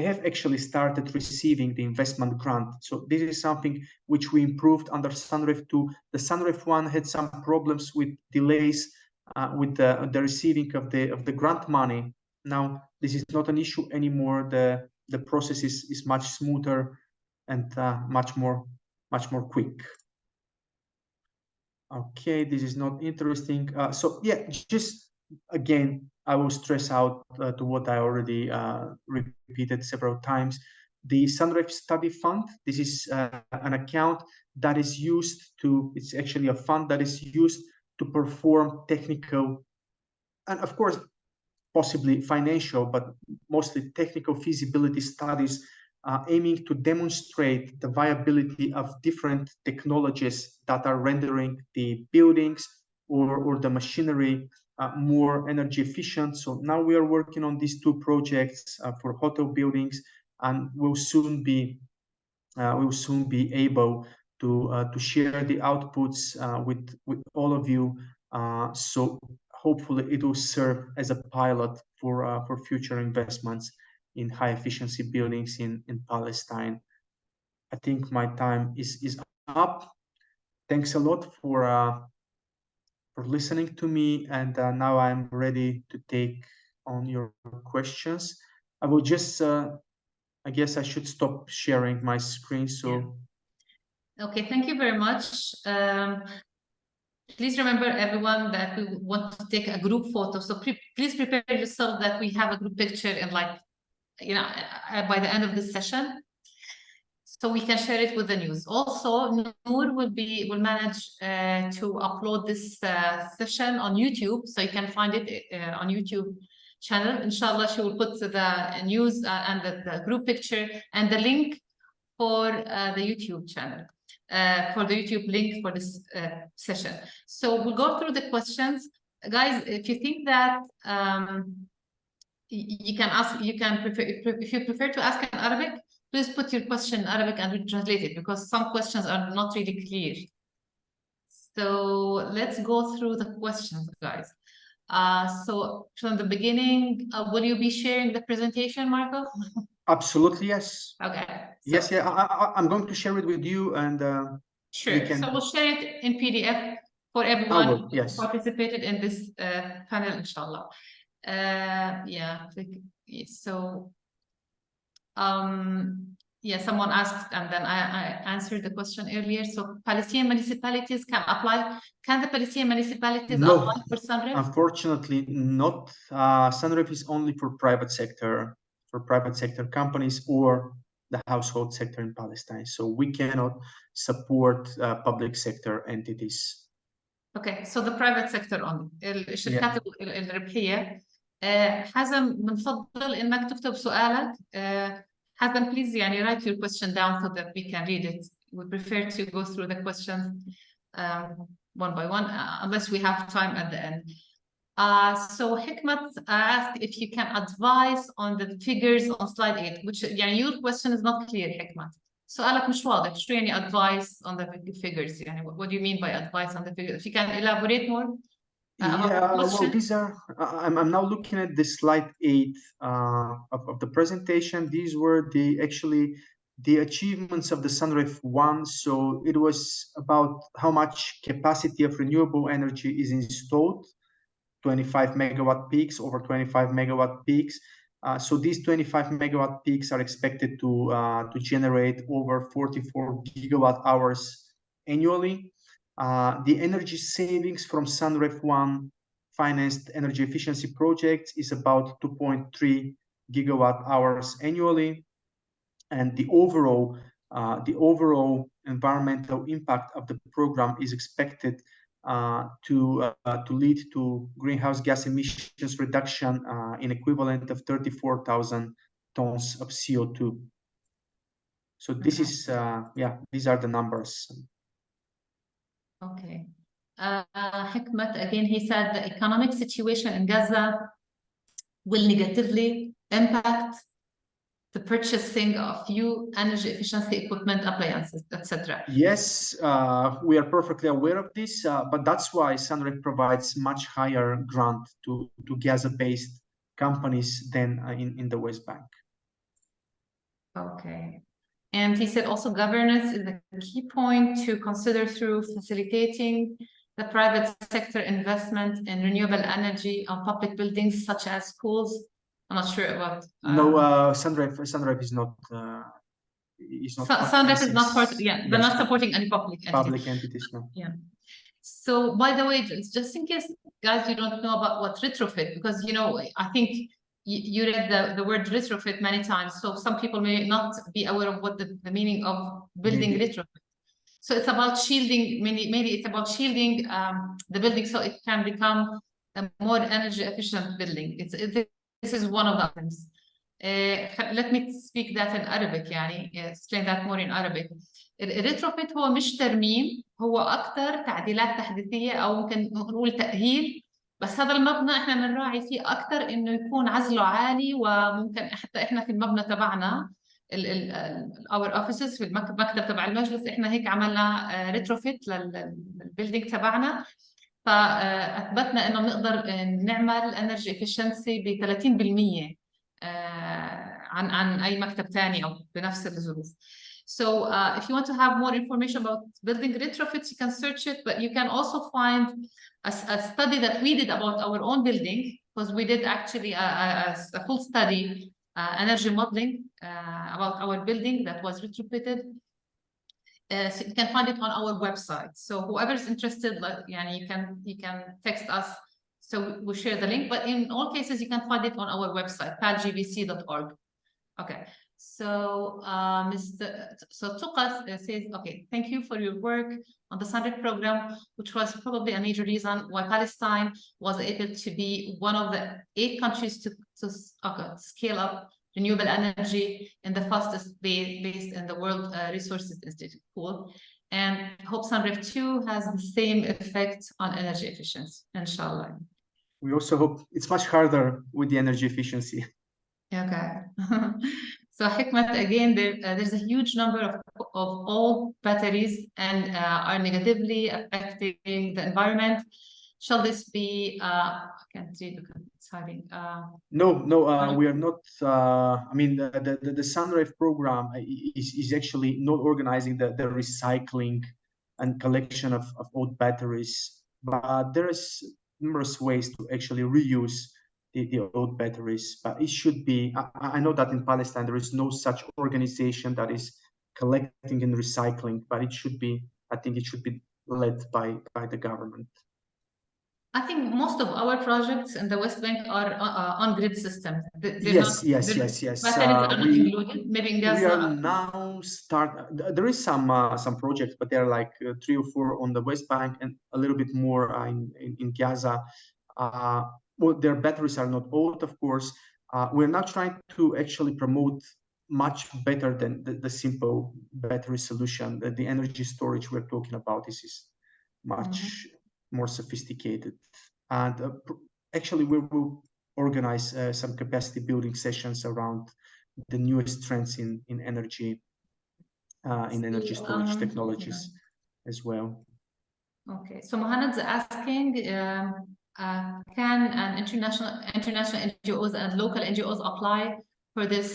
have actually started receiving the investment grant. So this is something which we improved under SUNREF 2. The SUNREF 1 had some problems with delays with the receiving of the grant money. Now this is not an issue anymore. The process is much smoother and much more quick. Okay, this is not interesting. So yeah, just again, I will stress out to what I already repeated several times. the SUNREF Study Fund. This is an account that is used to, it's actually a fund that is used to perform technical and, of course, possibly financial, but mostly technical feasibility studies aiming to demonstrate the viability of different technologies that are rendering the buildings or the machinery more energy efficient. So now we are working on these two projects for hotel buildings, and we'll soon be able to share the outputs with all of you. So hopefully it will serve as a pilot for future investments in high efficiency buildings in Palestine. I think my time is up. Thanks a lot for listening to me, and now I'm ready to take on your questions. I will just I guess I should stop sharing my screen. So. Yeah. Okay, thank you very much. Please remember, everyone, that we want to take a group photo. So please prepare yourself that we have a group picture in, like, you know, by the end of this session, so we can share it with the news. Also, Noor will manage to upload this session on YouTube, so you can find it on YouTube channel. Inshallah, she will put the news and the group picture and the link for the YouTube channel, for the YouTube link for this session. So we'll go through the questions. Guys, if you think that you can ask, if you prefer to ask in Arabic, please put your question in Arabic and we'll translate it, because some questions are not really clear. So let's go through the questions, guys. So from the beginning, will you be sharing the presentation, Marco? Absolutely, yes. Okay. So, yes, yeah, I'm going to share it with you, and sure. So we'll share it in PDF for everyone who participated in this panel, inshallah. Yeah. So, yeah, someone asked, and then I answered the question earlier. So Palestinian municipalities can apply. Can the Palestinian municipalities apply for SUNREF? Unfortunately, not. SUNREF is only for private sector companies or the household sector in Palestine. So we cannot support public sector entities. Okay, so the private sector only. الشركات الربحية. حازم بنفضل إنك تكتب سؤالك. حازم, please write your question down so that we can read it. We prefer to go through the questions one by one, unless we have time at the end. So Hikmat asked if you can advise on the figures on slide 8, which your question is not clear, Hikmat. سؤالك مش واضح. شو يعني advice on the figures? What do you mean by advice on the figures? If you can elaborate more. Well, these are, I'm now looking at the slide 8 of the presentation. These were the achievements of the SUNREF 1. So it was about how much capacity of renewable energy is installed, 25 megawatt peaks, over 25 megawatt peaks. So these 25 megawatt peaks are expected to generate over 44 gigawatt hours annually. The energy savings from SUNREF 1 financed energy efficiency projects is about 2.3 gigawatt hours annually, and the overall environmental impact of the program is expected to lead to greenhouse gas emissions reduction in equivalent of 34,000 tons of CO2. So this is these are the numbers. Okay. Hikmat, again, he said the economic situation in Gaza will negatively impact the purchasing of new energy efficiency equipment, appliances, etc. Yes, we are perfectly aware of this, but that's why SUNREF provides much higher grant to Gaza-based companies than in the West Bank. Okay. And he said also governance is a key point to consider through facilitating the private sector investment in renewable energy on public buildings such as schools. I'm not sure about. No, SUNREF is not. SUNREF is not part. Yeah, they're not supporting any public entities. Public entities, no. Yeah. So, by the way, just in case, guys, you don't know about what retrofit, because I think you read the word retrofit many times, so some people may not be aware of what the meaning of building retrofit. So it's about shielding, mainly it's about shielding the building so it can become a more energy efficient building. This is one of the items. Let me speak that in Arabic يعني explain that more in Arabic. الريتروفيت هو مش ترميم، هو أكثر تعديلات تحديثية أو ممكن نقول تأهيل، بس هذا المبنى احنا بنراعي فيه أكثر إنه يكون عزله عالي، وممكن حتى احنا في المبنى تبعنا our offices في المكتب تبع المجلس احنا هيك عملنا ريتروفيت للبيلدينج تبعنا، فاثبتنا انه بنقدر نعمل انرجي افشنسي ب 30% عن اي مكتب ثاني او بنفس الظروف. So if you want to have more information about building retrofits, you can search it, but you can also find a study that we did about our own building, because we did actually a full study, energy modeling about our building that was retrofitted. So you can find it on our website. So whoever is interested, you can text us. So we'll share the link. But in all cases, you can find it on our website, palgbc.org. Okay. So Tuqas says, okay, thank you for your work on the SUNREF program, which was probably a major reason why Palestine was able to be one of the 8 countries to scale up renewable energy in the fastest base in the World Resources Institute pool. And hope SUNREF 2 has the same effect on energy efficiency, inshallah. We also hope it's much harder with the energy efficiency. Okay. So Hikmat, again, there's a huge number of old batteries and are negatively affecting the environment. Shall this be, I can't see because it's hiding. No, we are not, I mean, the SUNREF program is actually not organizing the recycling and collection of old batteries, but there's numerous ways to actually reuse the old batteries, but it should be, I know that in Palestine there is no such organization that is collecting and recycling, but it should be, I think it should be led by the government. I think most of our projects in the West Bank are on-grid systems. Yes. Batteries are not included. Maybe in Gaza. We are now there is some projects, but they're like 3 or 4 on the West Bank and a little bit more in Gaza. Well, their batteries are not old, of course. We're not trying to actually promote much better than the simple battery solution. The energy storage we're talking about, this is much more sophisticated. And actually, we will organize some capacity building sessions around the newest trends in energy storage technologies as well. Okay, so Mohammed's asking, can international NGOs and local NGOs apply for this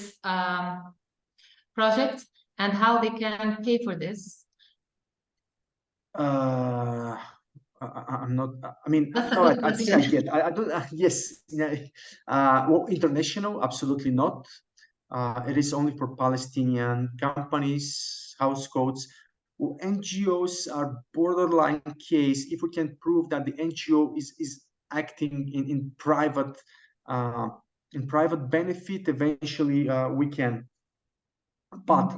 project, and how they can pay for this? I'm not, I mean, no, I think I get, I don't, yes, well, international, absolutely not. It is only for Palestinian companies, households. Well, NGOs are borderline case. If we can prove that the NGO is acting in private benefit, eventually we can. But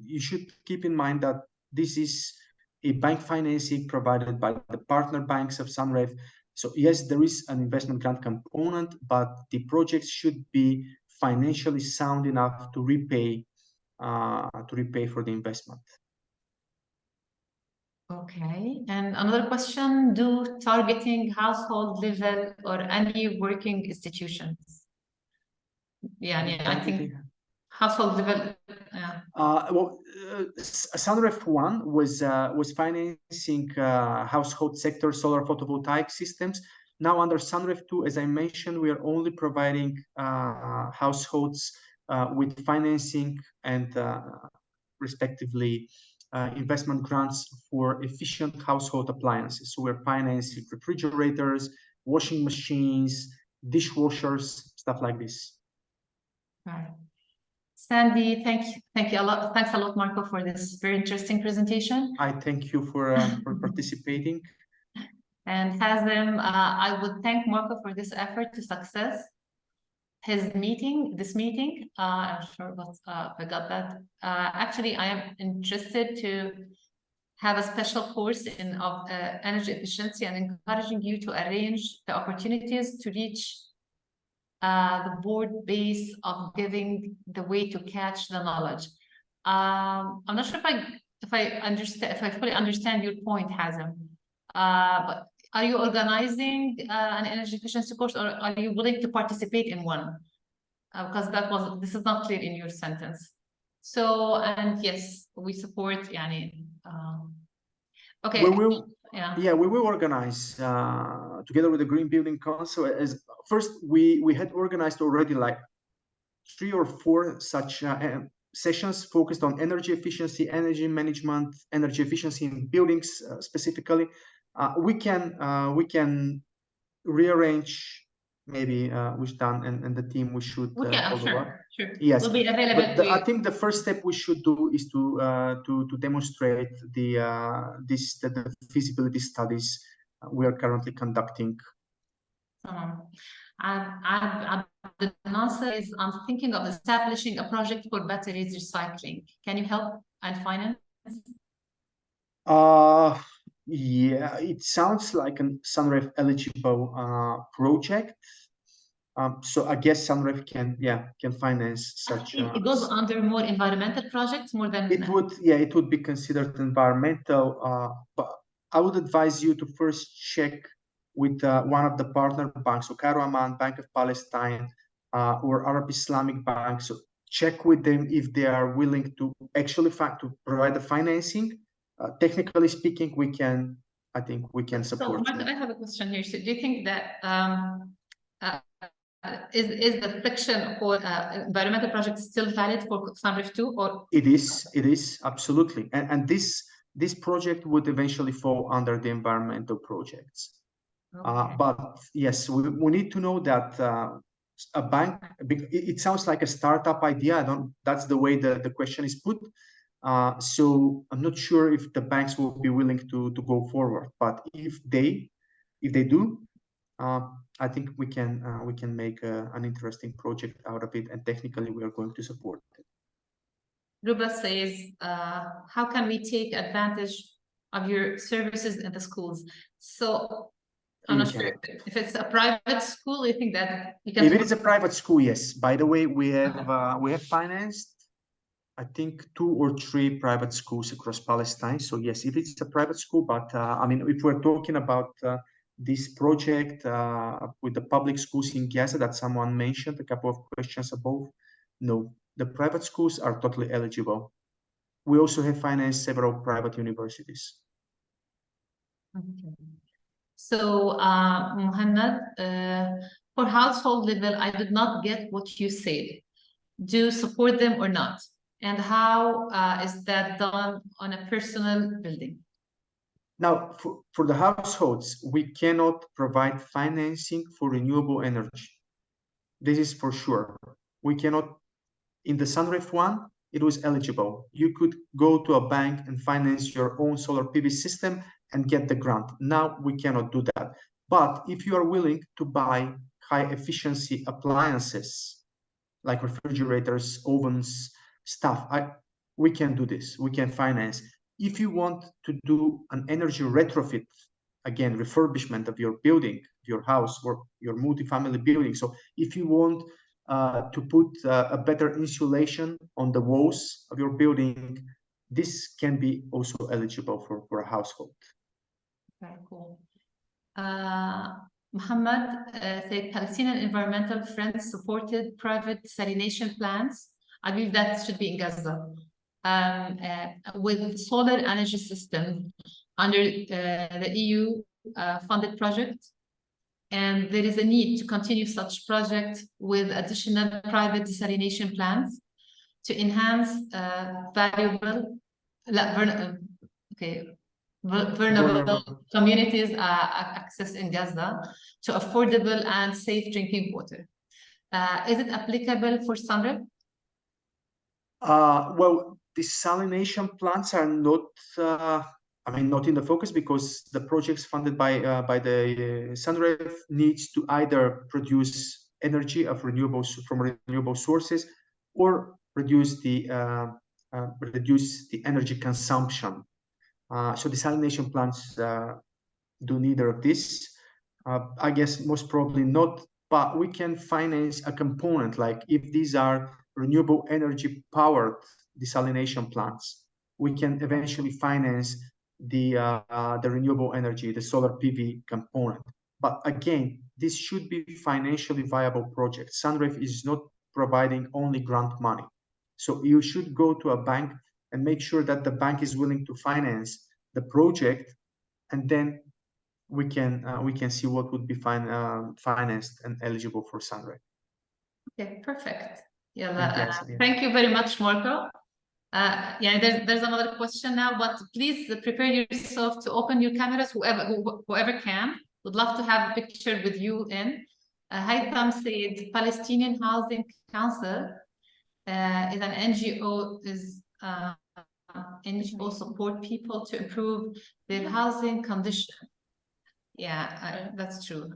you should keep in mind that this is a bank financing provided by the partner banks of SUNREF. So yes, there is an investment grant component, but the projects should be financially sound enough to repay for the investment. Okay, and another question: do targeting household level or any working institutions? Yeah, I think household level. Yeah. Well, SUNREF 1 was financing household sector solar photovoltaic systems. Now under SUNREF 2, as I mentioned, we are only providing households with financing and respectively investment grants for efficient household appliances. So we're financing refrigerators, washing machines, dishwashers, stuff like this. Right. Sandy, thank you a lot. Thanks a lot, Marco, for this very interesting presentation. I thank you for participating. And Hazem, I would thank Marco for this effort to success. this meeting. I'm sure I got that. Actually, I am interested to have a special course in energy efficiency and encouraging you to arrange the opportunities to reach the board base of giving the way to catch the knowledge. I'm not sure if I fully understand your point, Hazem. But are you organizing an energy efficiency course, or are you willing to participate in one? Because this is not clear in your sentence. So, and yes, we support. Okay. We will. Yeah. Yeah, we will organize together with the Green Building Council. As first, we had organized already like 3 or 4 such sessions focused on energy efficiency, energy management, energy efficiency in buildings specifically. We can rearrange maybe Wishdan and the team. We should follow up. Sure. Yes, will be available. But I think the first step we should do is to demonstrate the feasibility studies we are currently conducting. The answer is I'm thinking of establishing a project for batteries recycling. Can you help and finance? Yeah, it sounds like a SUNREF eligible project. So I guess SUNREF can finance such. It goes under more environmental projects more than. It would be considered environmental. But I would advise you to first check with one of the partner banks, so Cairo Amman, Bank of Palestine, or Arab Islamic Bank. So check with them if they are willing to actually provide the financing. Technically speaking, I think we can support. So, Mark, I have a question here. So, do you think that is the friction for environmental projects still valid for SUNREF 2, or? It is absolutely, and this project would eventually fall under the environmental projects. Okay. But yes, we need to know that a bank. It sounds like a startup idea. That's the way the question is put. So I'm not sure if the banks will be willing to go forward. But if they do, I think we can make an interesting project out of it, and technically we are going to support it. Ruba says, how can we take advantage of your services in the schools? So I'm not sure if it's a private school. You think that you can? If it is a private school, yes. By the way, we have financed, I think, 2 or 3 private schools across Palestine. So yes, if it's a private school, but I mean, if we're talking about this project with the public schools in Gaza that someone mentioned a couple of questions above, no, the private schools are totally eligible. We also have financed several private universities. Okay. So, Muhammad, for household level, I did not get what you said. Do you support them or not? And how is that done on a personal building? Now, for the households, we cannot provide financing for renewable energy. This is for sure. We cannot. In the SUNREF 1, it was eligible. You could go to a bank and finance your own solar PV system and get the grant. Now we cannot do that. But if you are willing to buy high efficiency appliances like refrigerators, ovens, stuff, we can do this. We can finance. If you want to do an energy retrofit, again, refurbishment of your building, your house, or your multifamily building. So if you want to put a better insulation on the walls of your building, this can be also eligible for a household. Very cool. Muhammad said Palestinian environmental friends supported private desalination plants. I believe that should be in Gaza. With solar energy system under the EU funded project. And there is a need to continue such project with additional private desalination plants to enhance vulnerable communities' access in Gaza to affordable and safe drinking water. Is it applicable for SUNREF? Well, desalination plants are not. Not in the focus, because the projects funded by the SUNREF needs to either produce energy of renewable sources, or reduce the energy consumption. So desalination plants do neither of this. I guess most probably not, but we can finance a component, like if these are renewable energy powered desalination plants, we can eventually finance the renewable energy, the solar PV component. But again, this should be financially viable project. SUNREF is not providing only grant money. So you should go to a bank and make sure that the bank is willing to finance the project, and then we can see what would be financed and eligible for SUNREF. Okay, perfect. Yeah, thank you very much, Marco. Yeah, there's another question now, but please prepare yourself to open your cameras, whoever can. Would love to have a picture with you in. Haitham said Palestinian Housing Council is an NGO, NGO support people to improve their housing condition. Yeah, that's true.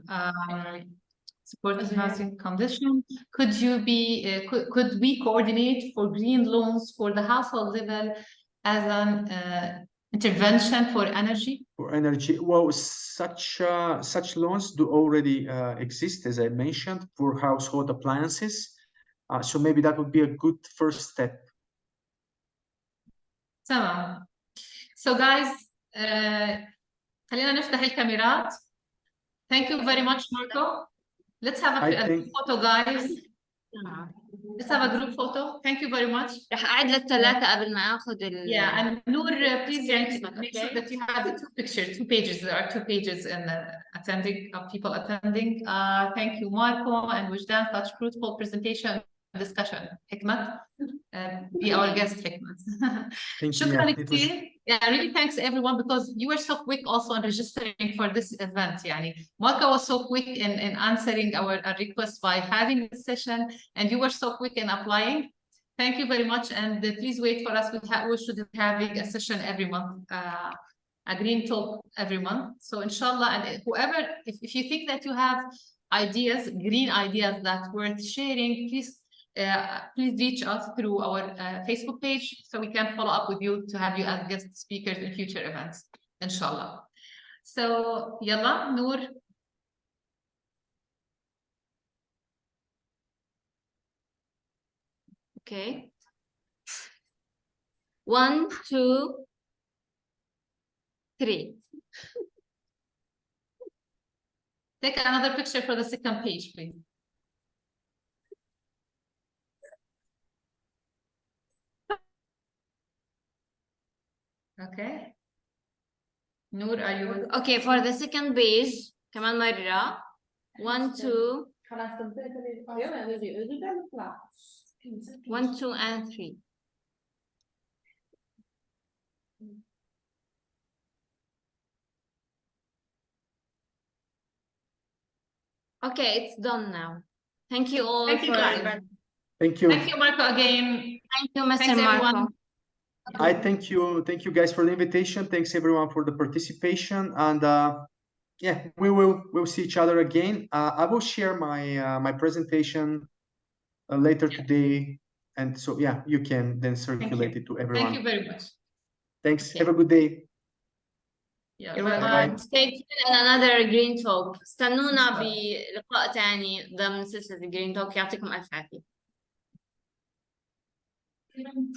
Support the housing condition. Could you be? Could we coordinate for green loans for the household level as an intervention for energy? For energy, well, such loans do already exist, as I mentioned, for household appliances. So maybe that would be a good first step. تمام. So guys, خلينا نفتح الكاميرات. Thank you very much, Marco. Let's have a group photo, guys. Let's have a group photo. Thank you very much. رح أعد للثلاثة قبل ما آخذ Yeah, and Noor, please make sure that you have the two pages. There are 2 pages in attending of people attending. Thank you, Marco and Wujdan. Such fruitful presentation discussion. Hikmat, be our guest, Hikmat. Thank you. Yeah, really thanks everyone, because you were so quick also in registering for this event. Yani, Marco was so quick in answering our request by having this session, and you were so quick in applying. Thank you very much, and please wait for us. We should be having a session every month, a green talk every month. So inshallah, and whoever, if you think that you have ideas, green ideas that's worth sharing, please reach us through our Facebook page so we can follow up with you to have you as guest speakers in future events, inshallah. So, yalla, Noor. Okay. 1, 2, 3. Take another picture for the second page, please. Okay. Noor, are you? Okay, for the second page, كمان مرة. 1, 2. 1, 2, and 3. Okay, it's done now. Thank you all. Thank you, guys. Thank you. Thank you, Marco, again. Thank you, Mr. Marco. I thank you guys for the invitation. Thanks everyone for the participation, and yeah, we'll see each other again. I will share my presentation later today, and so yeah, you can then circulate it to everyone. Thank you very much. Thanks. Have a good day. Yeah, You're welcome. Stay tuned in another Green Talk. استنونا بلقاء تاني ضمن سلسلة Green Talk. يعطيكم ألف عافية.